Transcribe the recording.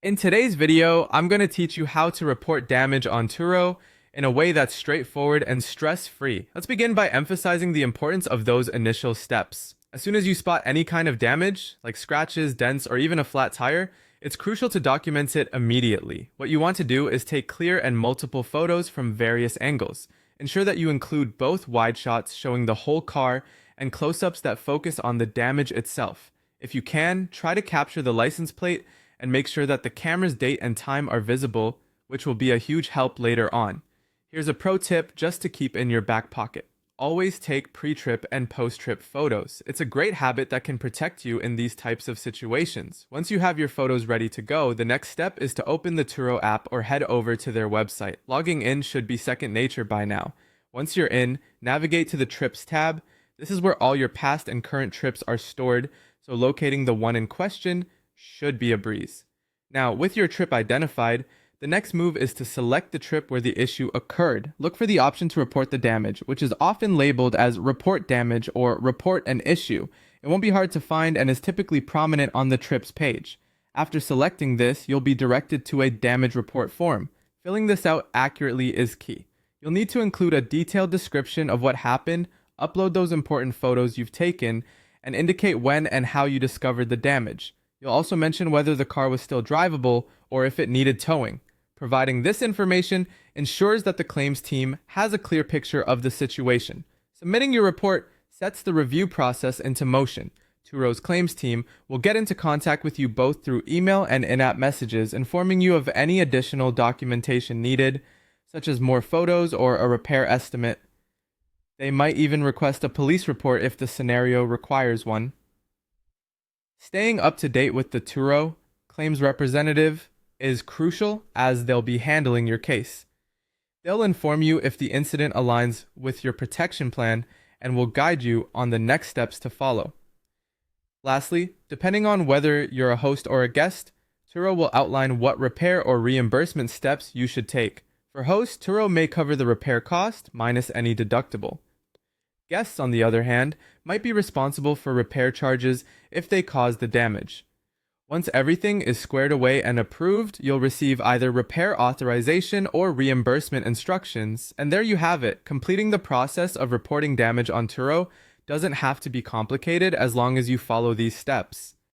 In today's video, I'm going to teach you how to report damage on Turo in a way that's straightforward and stress-free. Let's begin by emphasizing the importance of those initial steps. As soon as you spot any kind of damage, like scratches, dents, or even a flat tire, it's crucial to document it immediately. What you want to do is take clear and multiple photos from various angles. Ensure that you include both wide shots showing the whole car and close-ups that focus on the damage itself. If you can, try to capture the license plate and make sure that the camera's date and time are visible, which will be a huge help later on. Here's a pro tip just to keep in your back pocket. Always take pre-trip and post-trip photos. It's a great habit that can protect you in these types of situations. Once you have your photos ready to go, the next step is to open the Turo app or head over to their website. Logging in should be second nature by now. Once you're in, navigate to the Trips tab. This is where all your past and current trips are stored, so locating the one in question should be a breeze. Now, with your trip identified, the next move is to select the trip where the issue occurred. Look for the option to report the damage, which is often labeled as report damage or report an issue. It won't be hard to find and is typically prominent on the trip's page. After selecting this, you'll be directed to a damage report form. Filling this out accurately is key. You'll need to include a detailed description of what happened, upload those important photos you've taken, and indicate when and how you discovered the damage. You'll also mention whether the car was still drivable or if it needed towing. Providing this information ensures that the claims team has a clear picture of the situation. Submitting your report sets the review process into motion. Turo's claims team will get into contact with you both through email and in-app messages, informing you of any additional documentation needed, such as more photos or a repair estimate. They might even request a police report if the scenario requires one. Staying up to date with the Turo claims representative is crucial as they'll be handling your case. They'll inform you if the incident aligns with your protection plan and will guide you on the next steps to follow. Lastly, depending on whether you're a host or a guest, Turo will outline what repair or reimbursement steps you should take. For hosts, Turo may cover the repair cost minus any deductible. Guests, on the other hand, might be responsible for repair charges if they cause the damage. Once everything is squared away and approved, you'll receive either repair authorization or reimbursement instructions, and there you have it. Completing the process of reporting damage on Turo doesn't have to be complicated as long as you follow these steps.